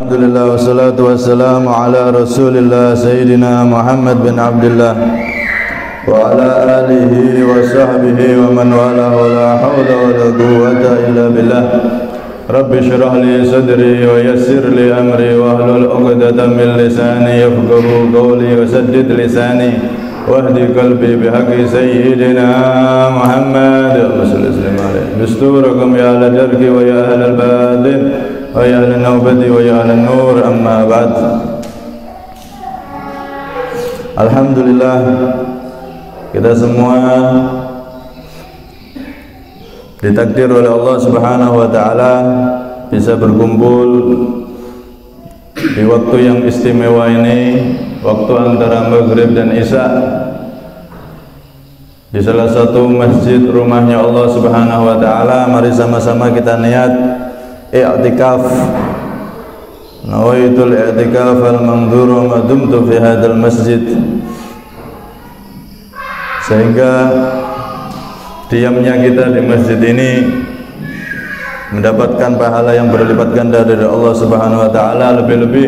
Alhamdulillah wassalatu wassalamu ala rasulillah Sayyidina Muhammad bin Abdullah wa ala alihi wa sahbihi wa man wala wa la hawla wa la quwwata illa billah. Rabbi shrah li sadri wa yassir li amri wa hlul 'uqdatam min lisani yafqahu qawli wa saddid lisani wahdi qalbi bihaqqi sayyidina Muhammad sallallahu alaihi wasallam. Bisturakum ya ala darki wa ya ahlal badin wa ya ahlan nawbati wa ya ahlan nur, amma ba'd. Alhamdulillah, kita semua ditakdir oleh Allah Subhanahu wa taala bisa berkumpul di waktu yang istimewa ini, waktu antara maghrib dan isya, di salah satu masjid rumahnya Allah Subhanahu wa taala. Mari sama-sama kita niat i'tikaf. Nawaitul i'tikaf al-manzur ma dumtu fi hadzal masjid, sehingga diamnya kita di masjid ini mendapatkan pahala yang berlipat ganda dari Allah Subhanahu wa taala. Lebih-lebih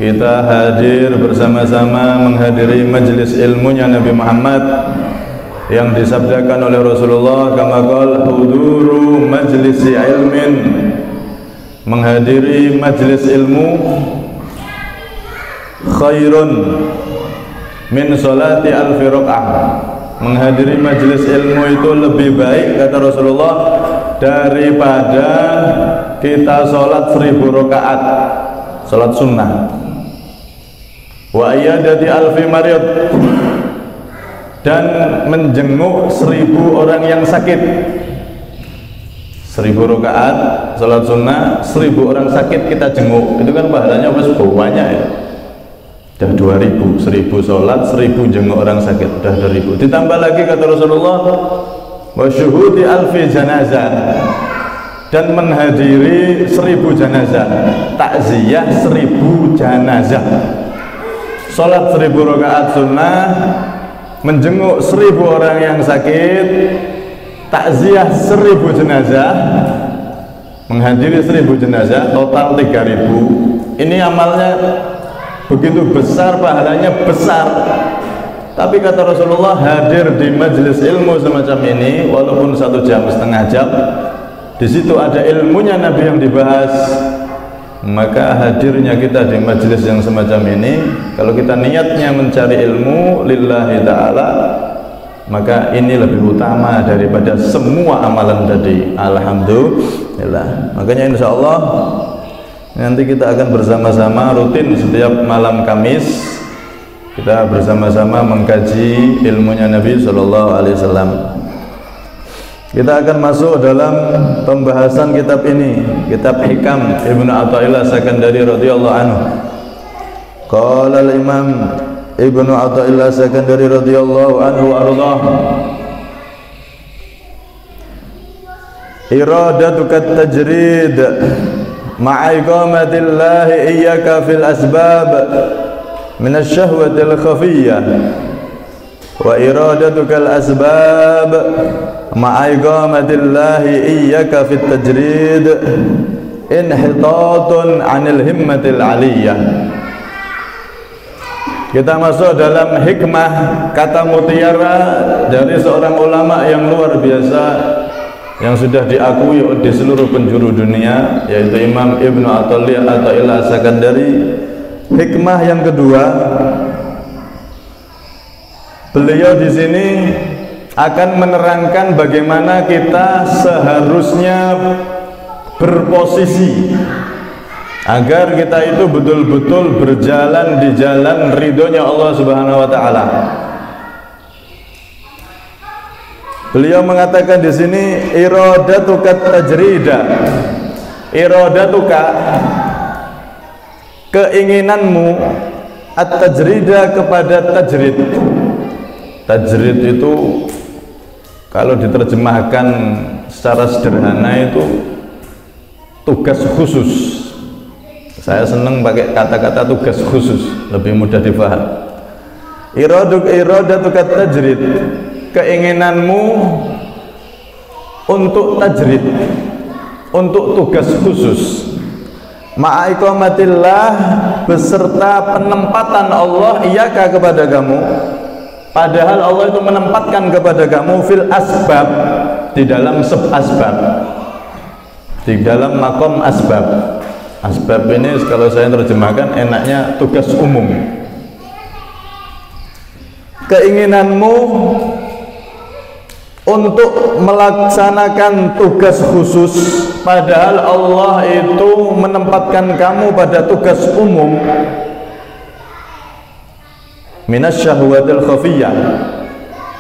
kita hadir bersama-sama menghadiri majelis ilmunya Nabi Muhammad yang disabdakan oleh Rasulullah, kama qala huduru majlisi ilmin, menghadiri majelis ilmu khairun min salati alfi rakaah. Menghadiri majelis ilmu itu lebih baik, kata Rasulullah, daripada kita sholat 1000 rakaat, sholat sunnah. Wa iyadati alfi marid, dan menjenguk 1000 orang yang sakit. 1000 rakaat sholat sunnah, 1000 orang sakit kita jenguk, itu kan pahalanya banyak ya. Dah 2000, 1000 sholat, 1000 jenguk orang sakit, dah 2000. Ditambah lagi kata Rasulullah, wa syuhudi alfi janazah, dan menghadiri 1000 janazah, takziah 1000 janazah. Sholat 1000 rakaat sunnah, menjenguk 1000 orang yang sakit, takziah 1000 jenazah, menghadiri 1000 jenazah, total 3000. Ini amalnya begitu besar, pahalanya besar. Tapi kata Rasulullah, hadir di majelis ilmu semacam ini, walaupun 1 jam, setengah jam, di situ ada ilmunya Nabi yang dibahas, maka hadirnya kita di majelis yang semacam ini, kalau kita niatnya mencari ilmu lillahi ta'ala, maka ini lebih utama daripada semua amalan tadi. Alhamdulillah. Makanya insya Allah nanti kita akan bersama-sama rutin setiap malam Kamis, kita bersama-sama mengkaji ilmunya Nabi Sallallahu Alaihi Wasallam. Kita akan masuk dalam pembahasan kitab ini, kitab Hikam Ibnu Athaillah Sakandari radhiyallahu anhu. Qala al-Imam Ibnu Athaillah Sakandari radhiyallahu anhu ardhah, iradatuka tajrid ma'a iqamatillahi iyyaka fil asbab min asy-syahwatil khafiyyah, wa iradatukal asbab ma'a iqamatillahi iyyaka fit tajrid inhitatun 'anil himmatil 'aliyyah. Kita masuk dalam hikmah kata mutiara dari seorang ulama yang luar biasa, yang sudah diakui di seluruh penjuru dunia, yaitu Imam Ibnu Athaillah Sakandari. Hikmah yang kedua, beliau di sini akan menerangkan bagaimana kita seharusnya berposisi agar kita itu betul-betul berjalan di jalan ridhonya Allah Subhanahu wa taala. Beliau mengatakan di sini, iradatuka tajrida, iradatuka, keinginanmu, at-tajrida, kepada tajrid. Tajrid itu kalau diterjemahkan secara sederhana itu tugas khusus. Saya senang pakai kata-kata tugas khusus, lebih mudah difaham. Iradatuka tajrid, keinginanmu untuk tajrid, untuk tugas khusus. Ma'iqamatillah, beserta penempatan Allah iyaka kepada kamu, padahal Allah itu menempatkan kepada kamu fil asbab, di dalam asbab, di dalam makom asbab. Asbab ini kalau saya terjemahkan enaknya tugas umum. Keinginanmu untuk melaksanakan tugas khusus, padahal Allah itu menempatkan kamu pada tugas umum. Minas syahwatil khafiyah,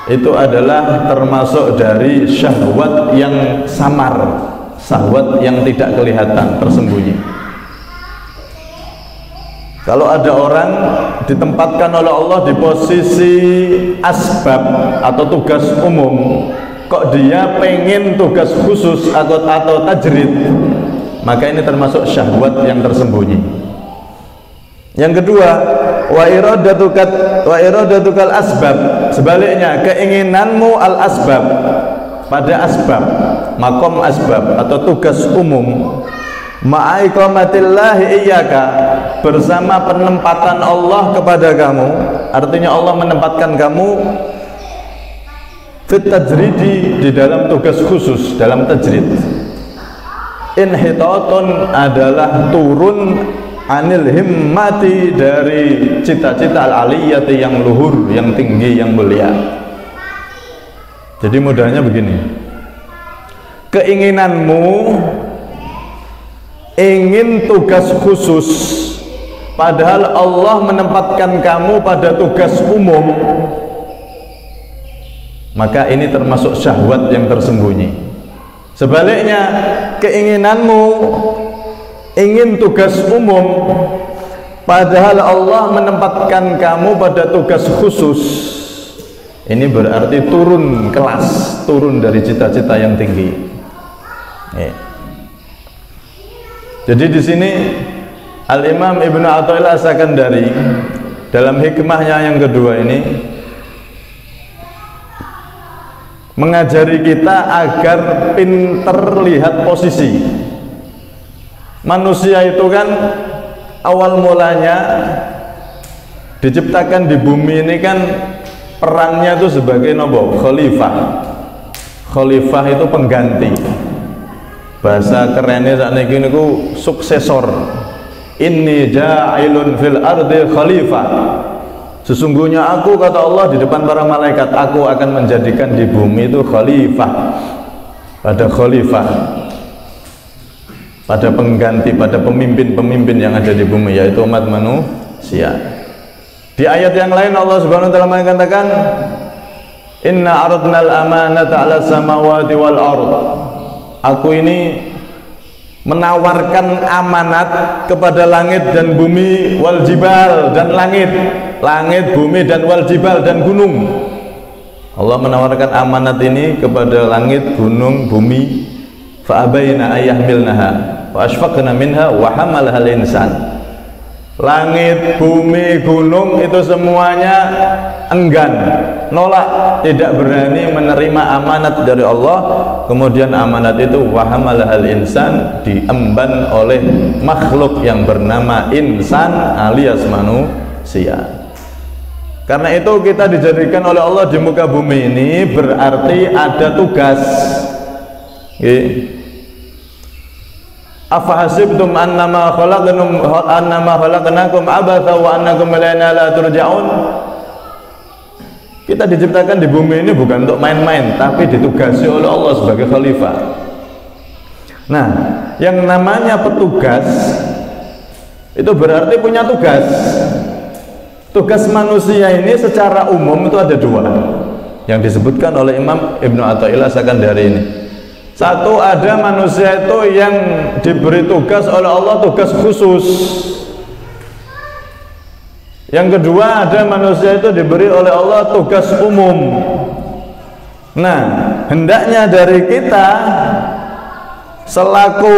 itu adalah termasuk dari syahwat yang samar, syahwat yang tidak kelihatan, tersembunyi. Kalau ada orang ditempatkan oleh Allah di posisi asbab atau tugas umum, kok dia pengen tugas khusus atau tajrid, maka ini termasuk syahwat yang tersembunyi. Yang kedua, wa iradatukal asbab, sebaliknya keinginanmu al asbab, pada asbab, makom asbab atau tugas umum. Ma'iqamatillahi iyyaka, bersama penempatan Allah kepada kamu, artinya Allah menempatkan kamu fit tajridi, di dalam tugas khusus, dalam tajrid. Inhitatun adalah turun anil himmati, dari cita-cita al-aliyati, yang luhur, yang tinggi, yang mulia. Jadi mudahnya begini, keinginanmu ingin tugas khusus, padahal Allah menempatkan kamu pada tugas umum, maka ini termasuk syahwat yang tersembunyi. Sebaliknya, keinginanmu ingin tugas umum, padahal Allah menempatkan kamu pada tugas khusus, ini berarti turun kelas, turun dari cita-cita yang tinggi. Jadi di sini Al-Imam Ibnu Athaillah As-Sakandari dalam hikmahnya yang kedua ini mengajari kita agar pinter lihat posisi. Manusia itu kan awal mulanya diciptakan di bumi ini kan perannya itu sebagai nopo, khalifah. Khalifah itu pengganti. Bahasa kerennya saat ini ku suksesor. Inni ja'ilun fil ardi khalifah, sesungguhnya aku, kata Allah di depan para malaikat, aku akan menjadikan di bumi itu khalifah, pada khalifah, pada pengganti, pada pemimpin-pemimpin yang ada di bumi, yaitu umat manusia. Di ayat yang lain Allah Subhanahu wa taala mengatakan, inna aradnal amanata 'ala samawati wal ard, aku ini menawarkan amanat kepada langit dan bumi, wal jibal, dan langit, bumi, dan wal jibal, dan gunung. Allah menawarkan amanat ini kepada langit, gunung, bumi. Fa abaina ayyahmilnaha wa ashfaqna minha wa hamalaha al-insan. Langit, bumi, gunung itu semuanya enggan, nolak, tidak berani menerima amanat dari Allah. Kemudian amanat itu wahamalahal insan, diemban oleh makhluk yang bernama insan alias manusia. Karena itu kita dijadikan oleh Allah di muka bumi ini berarti ada tugas. Afahasibtum annama khalaqnakum abatha wa annakum ilaina la turja'un. Kita diciptakan di bumi ini bukan untuk main-main, tapi ditugasi oleh Allah sebagai khalifah. Nah, yang namanya petugas itu berarti punya tugas. Tugas manusia ini secara umum itu ada dua yang disebutkan oleh Imam Ibnu Athaillah As-Sakandari ini. Satu, ada manusia itu yang diberi tugas oleh Allah, tugas khusus. Yang kedua, ada manusia itu diberi oleh Allah tugas umum. Nah, hendaknya dari kita selaku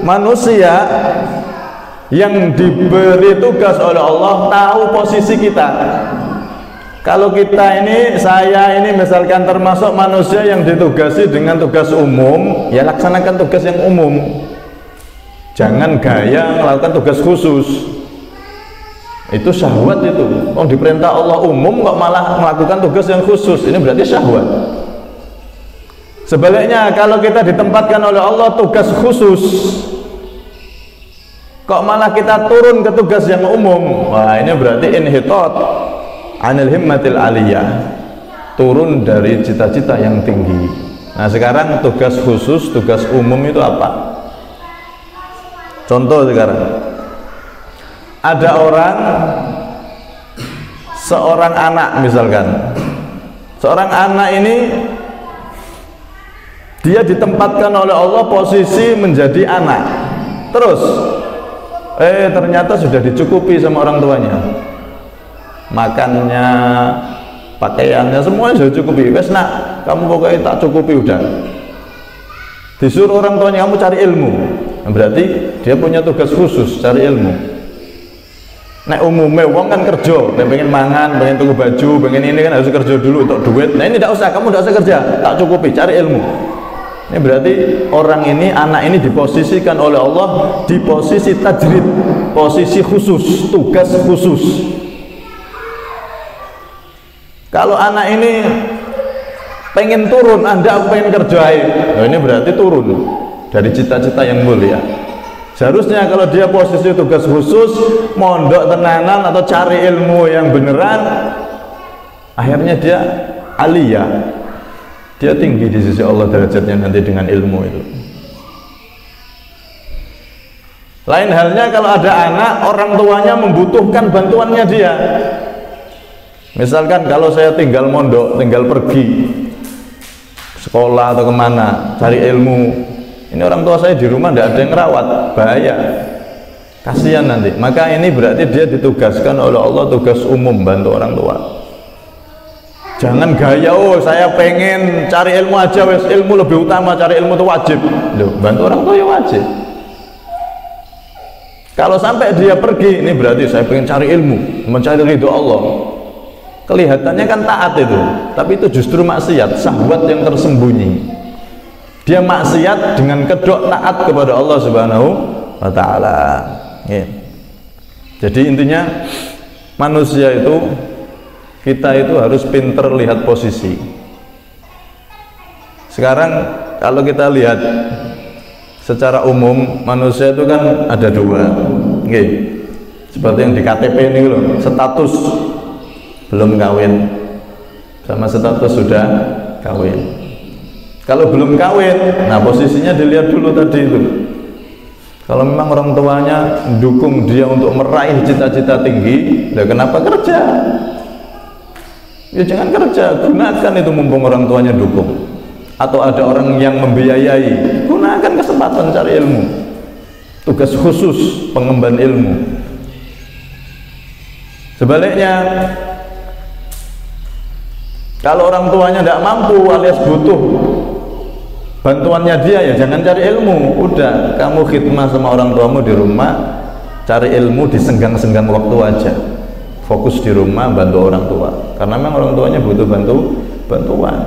manusia yang diberi tugas oleh Allah tahu posisi kita. Kalau kita ini, saya ini misalkan termasuk manusia yang ditugasi dengan tugas umum, ya laksanakan tugas yang umum. Jangan gaya melakukan tugas khusus. Itu syahwat itu. Oh, diperintah Allah umum kok malah melakukan tugas yang khusus. Ini berarti syahwat. Sebaliknya, kalau kita ditempatkan oleh Allah tugas khusus, kok malah kita turun ke tugas yang umum, wah ini berarti inhitat anil himmatil aliyah, turun dari cita-cita yang tinggi. Nah sekarang tugas khusus, tugas umum itu apa? Contoh sekarang, ada orang, seorang anak misalkan, seorang anak ini dia ditempatkan oleh Allah posisi menjadi anak, terus ternyata sudah dicukupi sama orang tuanya, makannya, pakaiannya, semuanya sudah cukupi. Wes nak, kamu pokoknya tak cukupi udah. Disuruh orang tuanya kamu cari ilmu, nah, berarti dia punya tugas khusus cari ilmu. Nek umumnya wong kan kerja, pengen mangan, pengen tuku baju, pengen ini kan harus kerja dulu untuk duit. Nah ini tidak usah, kamu tidak usah kerja, tak cukupi, cari ilmu. Ini berarti orang ini, anak ini diposisikan oleh Allah di posisi tajrid, posisi khusus, tugas khusus. Kalau anak ini pengen turun, Anda aku pengen kerja, nah ini berarti turun dari cita-cita yang mulia. Seharusnya kalau dia posisi tugas khusus, mondok tenanan atau cari ilmu yang beneran, akhirnya dia aliyah, dia tinggi di sisi Allah derajatnya nanti dengan ilmu itu. Lain halnya kalau ada anak, orang tuanya membutuhkan bantuannya dia. Misalkan kalau saya tinggal mondok, tinggal pergi sekolah atau kemana cari ilmu, ini orang tua saya di rumah tidak ada yang rawat, bahaya, kasihan nanti. Maka ini berarti dia ditugaskan oleh Allah tugas umum, bantu orang tua. Jangan gaya, oh saya pengen cari ilmu aja, wes ilmu lebih utama, cari ilmu itu wajib. Loh, bantu orang tua ya wajib. Kalau sampai dia pergi, ini berarti saya pengen cari ilmu, mencari ridho Allah. Kelihatannya kan taat itu, tapi itu justru maksiat, syahwat yang tersembunyi. Dia maksiat dengan kedok taat kepada Allah Subhanahu wa Ta'ala. Jadi intinya manusia itu, kita itu harus pinter lihat posisi. Sekarang kalau kita lihat secara umum, manusia itu kan ada dua, seperti yang di KTP ini loh, status belum kawin sama status sudah kawin. Kalau belum kawin, nah posisinya dilihat dulu tadi itu. Kalau memang orang tuanya dukung dia untuk meraih cita-cita tinggi, ya kenapa kerja? Ya jangan kerja, gunakan itu mumpung orang tuanya dukung. Atau ada orang yang membiayai, gunakan kesempatan cari ilmu. Tugas khusus pengemban ilmu. Sebaliknya, kalau orang tuanya tidak mampu alias butuh bantuannya dia, ya jangan cari ilmu. Udah, kamu khidmah sama orang tuamu di rumah, cari ilmu di senggang-senggang waktu aja. Fokus di rumah, bantu orang tua. Karena memang orang tuanya butuh bantuan.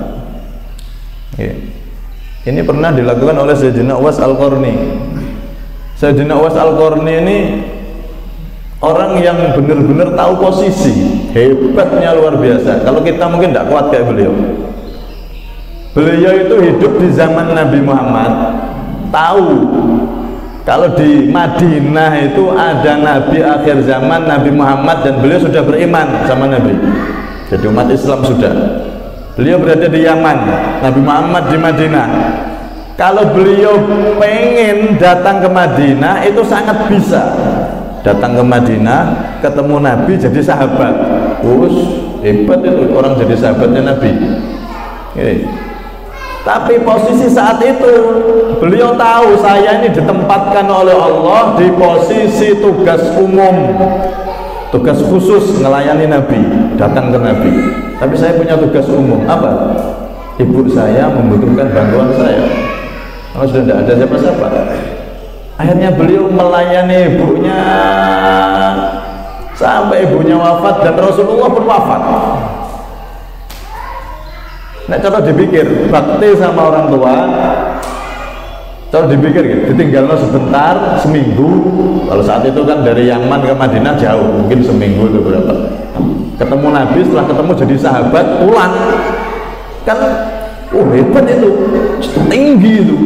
Ini pernah dilakukan oleh Sayyidina Uwais Al-Qarni. Sayyidina Uwais Al-Qarni ini orang yang benar-benar tahu posisi, hebatnya luar biasa. Kalau kita mungkin tidak kuat kayak beliau. Beliau itu hidup di zaman Nabi Muhammad, tahu kalau di Madinah itu ada Nabi akhir zaman, Nabi Muhammad, dan beliau sudah beriman sama Nabi, jadi umat Islam sudah. Beliau berada di Yaman, Nabi Muhammad di Madinah. Kalau beliau pengen datang ke Madinah, itu sangat bisa. Datang ke Madinah, ketemu Nabi, jadi sahabat. Hebat itu orang jadi sahabatnya Nabi. Tapi posisi saat itu beliau tahu saya ini ditempatkan oleh Allah di posisi tugas umum, tugas khusus melayani Nabi, datang ke Nabi. Tapi saya punya tugas umum, apa? Ibu saya membutuhkan bantuan saya. Kalau sudah tidak ada siapa-siapa, akhirnya beliau melayani ibunya sampai ibunya wafat dan Rasulullah pun wafat. Nah, coba dipikir, bakti sama orang tua Kalau dipikir gitu, ditinggalnya sebentar, seminggu. Kalau saat itu kan dari Yaman ke Madinah jauh, mungkin seminggu itu berapa. Ketemu Nabi, setelah ketemu jadi sahabat, pulang. Kan, hebat itu, tinggi itu.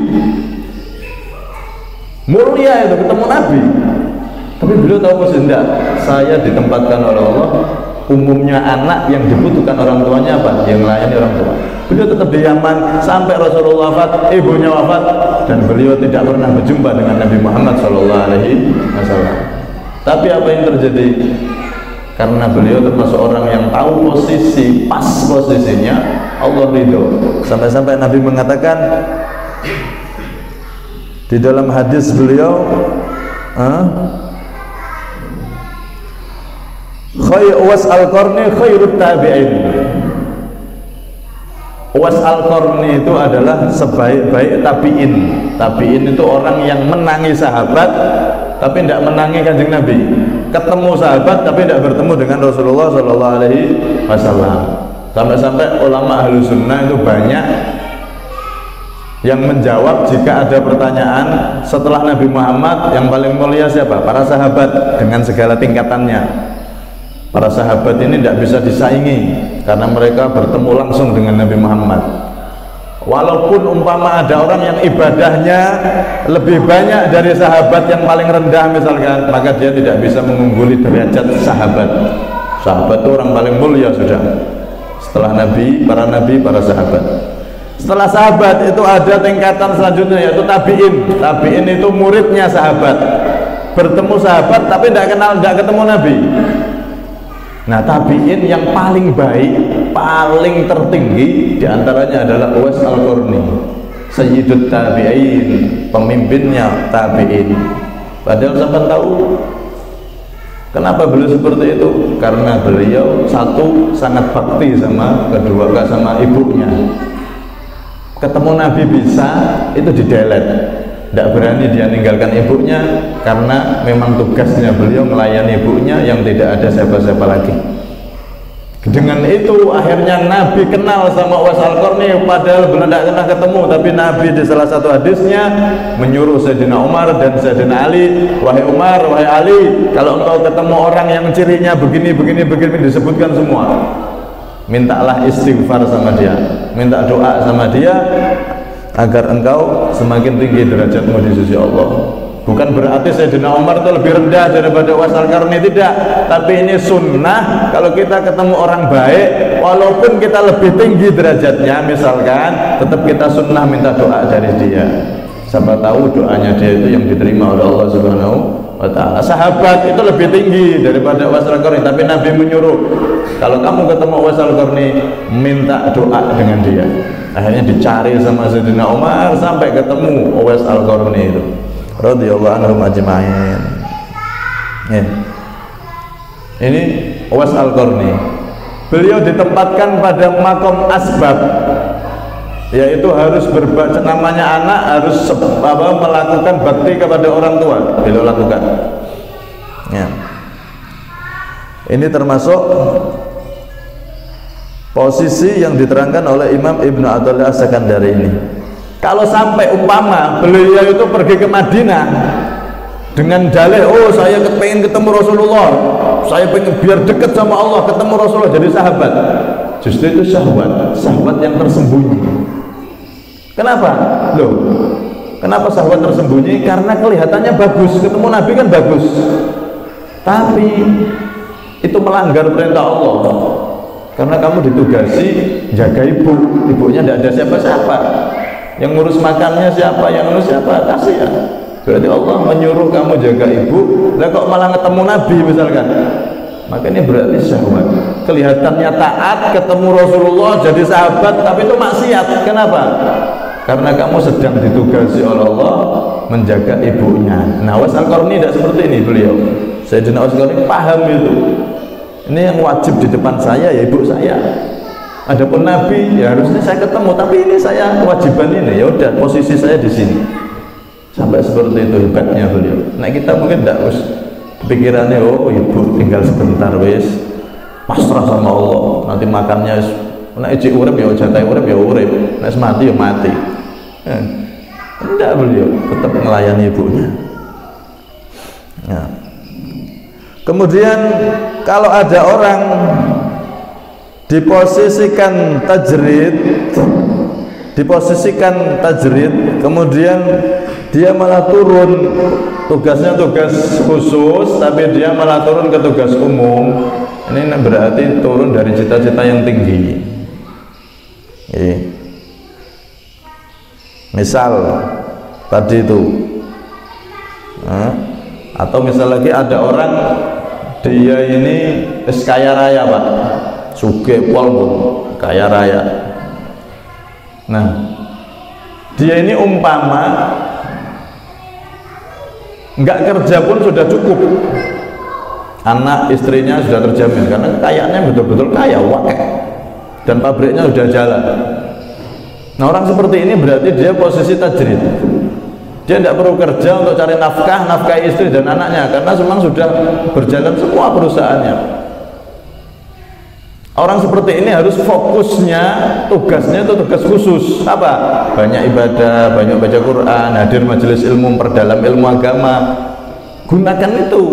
Mulia itu, ketemu Nabi. Tapi beliau tahu posisi enggak, saya ditempatkan oleh Allah. Umumnya anak yang dibutuhkan orang tuanya apa? Yang melayani orang tua. Beliau tetap di Yaman sampai Rasulullah wafat, ibunya wafat, dan beliau tidak pernah berjumpa dengan Nabi Muhammad SAW. Tapi apa yang terjadi? Karena beliau termasuk orang yang tahu posisi, pas posisinya, Allah ridho. Sampai-sampai Nabi mengatakan di dalam hadis beliau, Uwais al-Qarni khairut tabi'in. Uwais al-Qarni itu adalah sebaik-baik tabi'in. Tabi'in itu orang yang menangi sahabat tapi tidak menangi Kanjeng Nabi. Ketemu sahabat tapi tidak bertemu dengan Rasulullah SAW. Sampai-sampai ulama ahlu sunnah itu banyak yang menjawab jika ada pertanyaan setelah Nabi Muhammad yang paling mulia siapa? Para sahabat dengan segala tingkatannya. Para sahabat ini tidak bisa disaingi karena mereka bertemu langsung dengan Nabi Muhammad. Walaupun umpama ada orang yang ibadahnya lebih banyak dari sahabat yang paling rendah misalkan, maka dia tidak bisa mengungguli derajat sahabat. Sahabat itu orang paling mulia sudah. Setelah Nabi, para sahabat. Setelah sahabat itu ada tingkatan selanjutnya yaitu tabi'in. Tabi'in itu muridnya sahabat. Bertemu sahabat tapi tidak ketemu Nabi. Nah, tabi'in yang paling baik, paling tertinggi diantaranya adalah Uwais al-Qarni, Sayyidut Tabi'in, pemimpinnya tabi'in. Padahal sampai tahu kenapa beliau seperti itu? Karena beliau satu sangat bakti sama kedua, sama ibunya. Ketemu Nabi bisa, itu didelet. Tidak berani dia meninggalkan ibunya karena memang tugasnya beliau melayani ibunya yang tidak ada siapa-siapa lagi. Dengan itu akhirnya Nabi kenal sama Uwais al-Qarni, padahal belum tidak pernah ketemu, tapi Nabi di salah satu hadisnya menyuruh Sayyidina Umar dan Sayyidina Ali, wahai Umar, wahai Ali, kalau engkau ketemu orang yang cirinya begini disebutkan semua, mintalah istighfar sama dia, minta doa sama dia agar engkau semakin tinggi derajatmu di sisi Allah. Bukan berarti Sayyidina Umar itu lebih rendah daripada Uwais al-Qarni, tidak. Tapi ini sunnah, kalau kita ketemu orang baik, walaupun kita lebih tinggi derajatnya misalkan, tetap kita sunnah minta doa dari dia. Siapa tahu doanya dia itu yang diterima oleh Allah Subhanahu wa ta'ala. Sahabat itu lebih tinggi daripada Uwais al-Qarni, tapi Nabi menyuruh kalau kamu ketemu Uwais al-Qarni, minta doa dengan dia. Akhirnya dicari sama Sayyidina Umar sampai ketemu Uwais al-Qarni itu radhiyallahu anhum ajma'in. Ini Uwais al-Qarni, beliau ditempatkan pada makom asbab, yaitu harus namanya anak harus melakukan bakti kepada orang tua, beliau lakukan. Ini termasuk posisi yang diterangkan oleh Imam Ibnu Athaillah As-Sakandari ini. Kalau sampai umpama beliau itu pergi ke Madinah dengan dalih, saya pengen ketemu Rasulullah, saya pengen biar dekat sama Allah, ketemu Rasulullah, jadi sahabat. Justru itu syahwat yang tersembunyi. Kenapa? Kenapa syahwat tersembunyi? Karena kelihatannya bagus, ketemu Nabi kan bagus, tapi itu melanggar perintah Allah. Karena kamu ditugasi jaga ibunya tidak ada siapa-siapa, yang ngurus makannya siapa, yang ngurus siapa, kasihan. Berarti Allah menyuruh kamu jaga ibu, lah kok malah ketemu Nabi misalkan, maka ini berarti syahwat. Kelihatannya taat, ketemu Rasulullah jadi sahabat, tapi itu maksiat. Kenapa? Karena kamu sedang ditugasi oleh Allah menjaga ibunya. Nah, Uwais al-Qarni tidak seperti ini beliau. Sayyidina Uwais al-Qarni paham itu. Ini yang wajib di depan saya ya ibu saya. Adapun Nabi ya harusnya saya ketemu, tapi ini saya kewajiban ini, ya udah posisi saya di sini. Sampai seperti itu hebatnya beliau. Nah, kita mungkin tidak us pikirannya ibu tinggal sebentar wis, pasrah sama Allah. Nanti makannya nek ijik urip ya jatah urip ya urip, nek mati ya mati. Enggak, beliau tetap melayani ibunya. Nah. Kemudian kalau ada orang diposisikan tajrid, kemudian dia malah turun, tugasnya tugas khusus tapi dia malah turun ke tugas umum, ini berarti turun dari cita-cita yang tinggi. Misal tadi itu, atau misal lagi ada orang dia ini kaya raya Pak, sugih pol kaya raya. Nah, dia ini umpama nggak kerja pun sudah cukup, anak istrinya sudah terjamin karena kekayaannya betul-betul kaya, wakil, dan pabriknya sudah jalan. Nah, orang seperti ini berarti dia posisi tajrid. Dia tidak perlu kerja untuk cari nafkah istri dan anaknya karena memang sudah berjalan semua perusahaannya. Orang seperti ini harus fokusnya, tugasnya itu tugas khusus. Apa? Banyak ibadah, banyak baca Quran, hadir majelis ilmu, perdalam ilmu agama. Gunakan itu.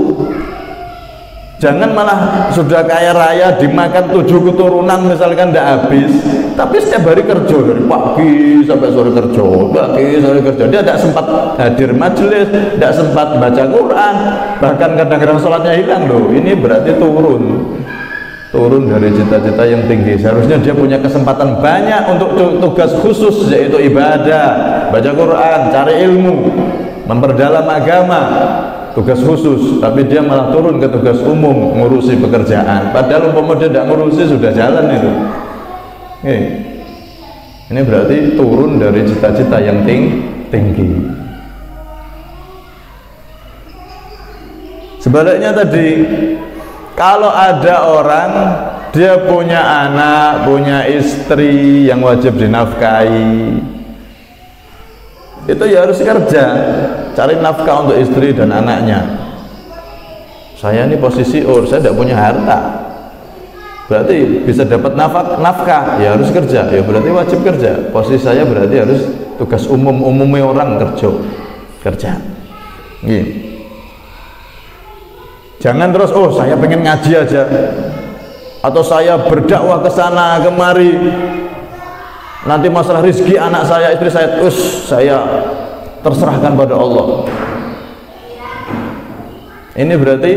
Jangan malah sudah kaya raya dimakan 7 keturunan misalkan tidak habis, tapi setiap hari kerja dari pagi sampai sore kerja, pagi sore kerja. Dia tidak sempat hadir majelis, tidak sempat baca Quran, bahkan kadang-kadang sholatnya hilang loh. Ini berarti turun dari cita-cita yang tinggi. Seharusnya dia punya kesempatan banyak untuk tugas khusus, yaitu ibadah, baca Quran, cari ilmu, memperdalam agama, tugas khusus. Tapi dia malah turun ke tugas umum, ngurusi pekerjaan, padahal umpama dia tidak ngurusi sudah jalan itu. Ini berarti turun dari cita-cita yang tinggi. Sebaliknya tadi, kalau ada orang dia punya anak, punya istri yang wajib dinafkahi, itu ya harus kerja, cari nafkah untuk istri dan anaknya. Saya ini posisi saya tidak punya harta, berarti bisa dapat nafkah, ya harus kerja, ya berarti wajib kerja. Posisi saya berarti harus tugas umumnya orang kerja. Gini. Jangan terus saya pengen ngaji aja, atau saya berdakwah ke sana kemari, nanti masalah rezeki anak saya, istri saya, saya terserahkan pada Allah. Ini berarti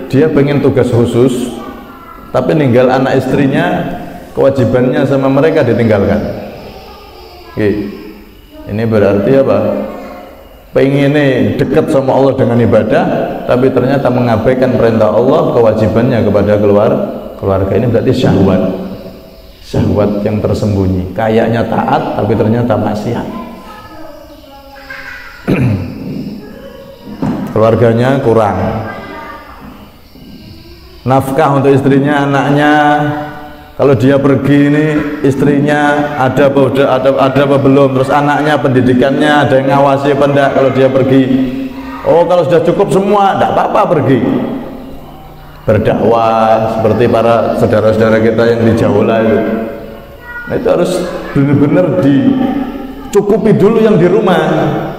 dia pengen tugas khusus tapi ninggal anak istrinya, kewajibannya sama mereka ditinggalkan. Ini berarti apa? Pengen dekat sama Allah dengan ibadah tapi ternyata mengabaikan perintah Allah, kewajibannya kepada keluarga. Ini berarti syahwat yang tersembunyi. Kayaknya taat tapi ternyata maksiat. Keluarganya kurang, nafkah untuk istrinya, anaknya. Kalau dia pergi ini, istrinya ada apa belum, terus anaknya pendidikannya ada yang ngawasi apa enggak kalau dia pergi. Kalau sudah cukup semua, enggak apa-apa pergi berdakwah seperti para saudara-saudara kita yang di Jawa itu. Nah, itu harus benar-benar dicukupi dulu yang di rumah.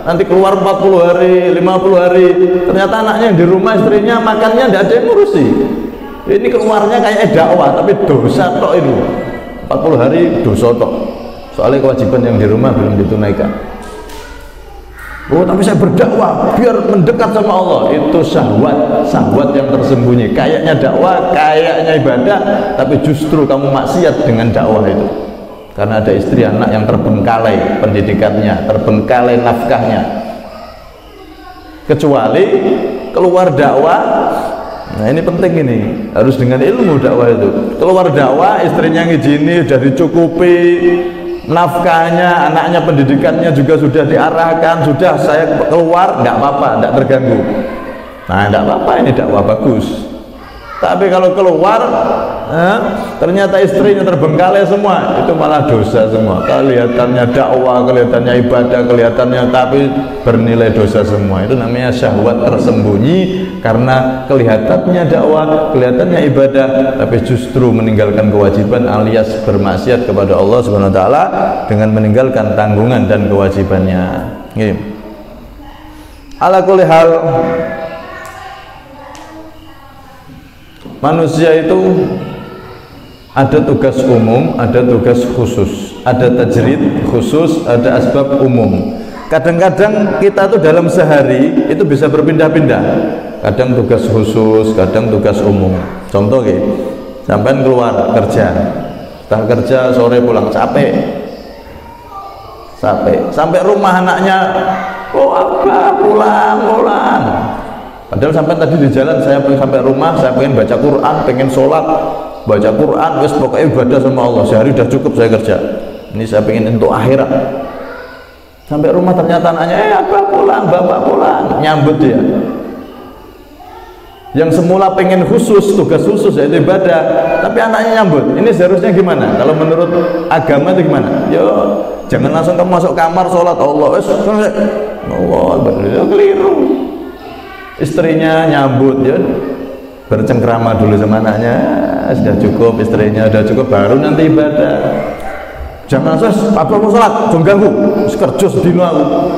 Nanti keluar 40 hari, 50 hari, ternyata anaknya yang di rumah, istrinya makannya enggak ada yang ngurusi. Ini keluarnya kayak dakwah tapi dosa tok itu. 40 hari dosa tok. Soalnya kewajiban yang di rumah belum ditunaikan. Tapi saya berdakwah biar mendekat sama Allah. Itu syahwat yang tersembunyi. Kayaknya dakwah, kayaknya ibadah, tapi justru kamu maksiat dengan dakwah itu. Karena ada istri anak yang terbengkalai pendidikannya, terbengkalai nafkahnya. Kecuali keluar dakwah. Nah, ini penting, ini harus dengan ilmu dakwah itu. Keluar dakwah, istrinya ngizini, sudah dicukupi nafkahnya, anaknya pendidikannya juga sudah diarahkan, sudah saya keluar, enggak apa-apa, enggak terganggu. Nah, enggak apa-apa, ini dakwah bagus. Tapi kalau keluar ternyata istrinya terbengkalai semua, itu malah dosa semua. Kelihatannya dakwah, kelihatannya ibadah, kelihatannya tapi bernilai dosa semua. Itu namanya syahwat tersembunyi, karena kelihatannya dakwah, kelihatannya ibadah, tapi justru meninggalkan kewajiban alias bermaksiat kepada Allah Subhanahu wa taala dengan meninggalkan tanggungan dan kewajibannya. Nggih. Ala kulli hal, manusia itu ada tugas umum, ada tugas khusus, ada tajrid khusus, ada asbab umum. Kadang-kadang kita tuh dalam sehari itu bisa berpindah-pindah, kadang tugas khusus, kadang tugas umum. Contoh ya, sampai keluar kerja, setelah kerja sore pulang capek, sampai rumah anaknya, oh apa pulang. Padahal sampai tadi di jalan saya pengen sampai rumah, saya pengen baca Quran, pengen sholat, baca Quran, wes pokoknya ibadah sama Allah. Sehari udah cukup saya kerja. Ini saya pengen untuk akhirat. Sampai rumah ternyata anaknya, apa pulang, bapak pulang, nyambut dia. Yang semula pengen khusus, tugas khusus yaitu ibadah, tapi anaknya nyambut. Ini seharusnya gimana? Kalau menurut agama itu gimana? Yo, jangan langsung kamu masuk kamar sholat Allah, Allah, keliru. Istrinya nyambut, ya bercengkrama dulu sama anaknya, sudah cukup, istrinya sudah cukup, baru nanti ibadah. Jangan langsung, apa mau sholat, jangan ganggu, kerja sedino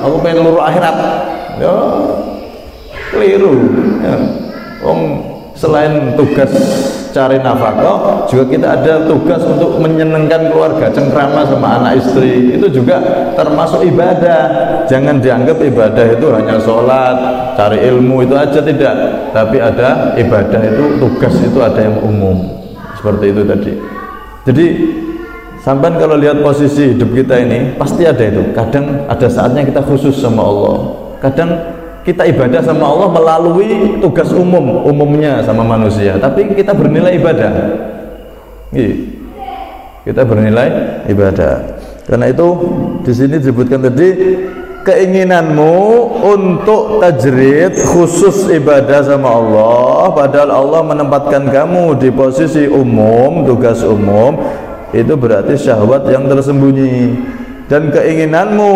aku pengen luru akhirat. Ya, keliru. Ya. Selain tugas cari nafkah, juga kita ada tugas untuk menyenangkan keluarga, cengkrama sama anak istri. Itu juga termasuk ibadah. Jangan dianggap ibadah itu hanya sholat, cari ilmu itu aja, tidak. Tapi ada ibadah itu, tugas itu ada yang umum. Seperti itu tadi. Jadi sampai kalau lihat posisi hidup kita ini, pasti ada itu. Kadang ada saatnya kita khusus sama Allah. Kadang kita ibadah sama Allah melalui tugas umumnya sama manusia, tapi kita bernilai ibadah. Kita bernilai ibadah. Karena itu di sini disebutkan tadi, keinginanmu untuk tajrid khusus ibadah sama Allah, padahal Allah menempatkan kamu di posisi umum, tugas umum, itu berarti syahwat yang tersembunyi. Dan keinginanmu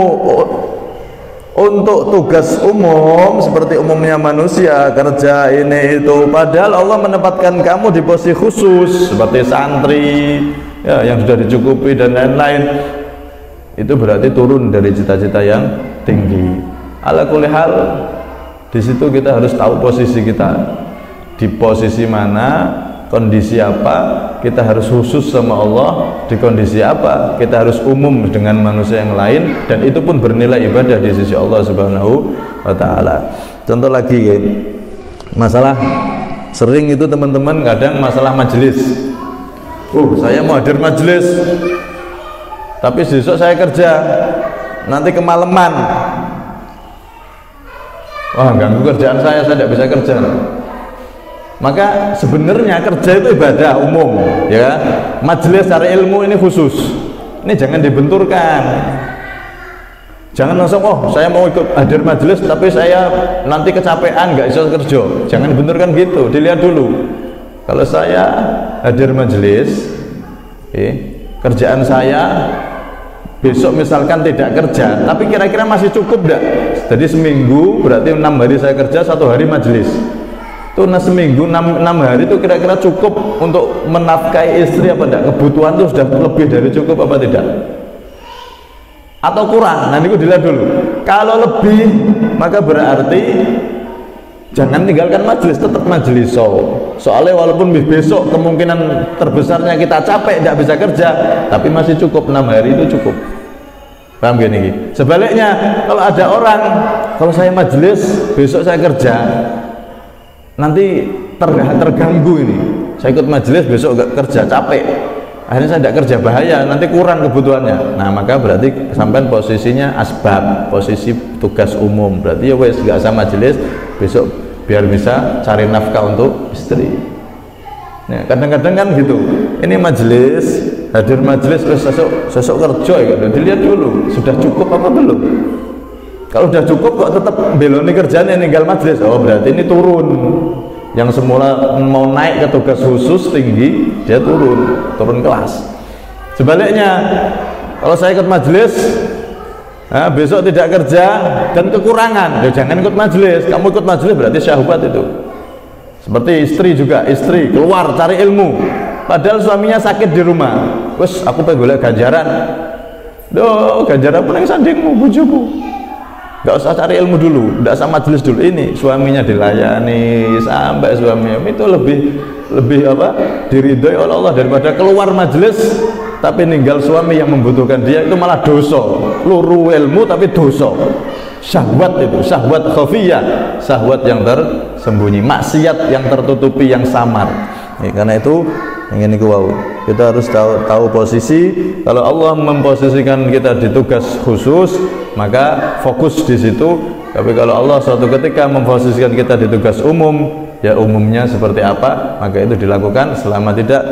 untuk tugas umum seperti umumnya manusia, kerja ini itu, padahal Allah menempatkan kamu di posisi khusus seperti santri ya, yang sudah dicukupi dan lain-lain, itu berarti turun dari cita-cita yang tinggi. Ala kulli hal, di situ kita harus tahu posisi kita, di posisi mana, kondisi apa, kita harus khusus sama Allah, di kondisi apa kita harus umum dengan manusia yang lain, dan itu pun bernilai ibadah di sisi Allah Subhanahu wa ta'ala. Contoh lagi ya, masalah sering itu teman-teman, kadang masalah majelis. Saya mau hadir majelis, tapi besok saya kerja, nanti kemalaman, wah ganggu kerjaan saya tidak bisa kerja. Maka sebenarnya kerja itu ibadah umum, ya. Majelis cari ilmu ini khusus. Ini jangan dibenturkan. Jangan langsung, saya mau ikut hadir majelis tapi saya nanti kecapean nggak bisa kerja. Jangan dibenturkan gitu. Dilihat dulu. Kalau saya hadir majelis, kerjaan saya besok misalkan tidak kerja, tapi kira-kira masih cukup enggak? Jadi seminggu berarti 6 hari saya kerja, 1 hari majelis. Itu seminggu 6 hari itu kira-kira cukup untuk menafkahi istri apa tidak? Kebutuhan itu sudah lebih dari cukup apa tidak? Atau kurang? Nanti dilihat dulu. Kalau lebih, maka berarti jangan tinggalkan majelis, tetap majelis. Soalnya walaupun besok kemungkinan terbesarnya kita capek, tidak bisa kerja, tapi masih cukup 6 hari itu cukup. Paham gini? Sebaliknya, kalau ada orang, kalau saya majelis, besok saya kerja, nanti terganggu ini. Saya ikut majelis, besok gak kerja, capek, akhirnya saya tidak kerja, bahaya, nanti kurang kebutuhannya. Nah, maka berarti sampai posisinya asbab, posisi tugas umum. Berarti ya wes gak usah majelis, besok biar bisa cari nafkah untuk istri. Nah, kadang-kadang kan gitu. Ini majelis, hadir majelis, sesok kerja ya, dilihat dulu sudah cukup apa belum. Kalau sudah cukup kok tetap beloni kerjanya ninggal majelis, berarti ini turun. Yang semula mau naik ke tugas khusus tinggi, dia turun kelas. Sebaliknya, kalau saya ikut majelis, besok tidak kerja dan kekurangan, ya jangan ikut majelis. Kamu ikut majelis berarti syahwat itu. Seperti istri juga, istri keluar cari ilmu, padahal suaminya sakit di rumah. Wes aku pengen golek ganjaran. Ganjaran pun yang sandingmu, bujuku. nggak usah cari ilmu dulu, nggak usah majelis dulu. Ini suaminya dilayani sampai suaminya itu lebih apa, diridhoi oleh Allah daripada keluar majelis tapi ninggal suami yang membutuhkan dia. Itu malah dosa. Luru ilmu tapi dosa. Syahwat itu, syahwat khafiyah, syahwat yang tersembunyi, maksiat yang tertutupi, yang samar. Karena itu ingin kita harus tahu posisi. Kalau Allah memposisikan kita di tugas khusus, maka fokus di situ. Tapi kalau Allah suatu ketika memposisikan kita di tugas umum, ya umumnya seperti apa, maka itu dilakukan selama tidak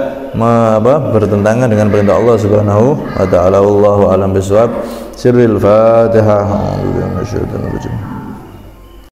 bertentangan dengan perintah Allah Subhanahu wa taala. Wallahu a'lam bishawab. Sirril Fatihah.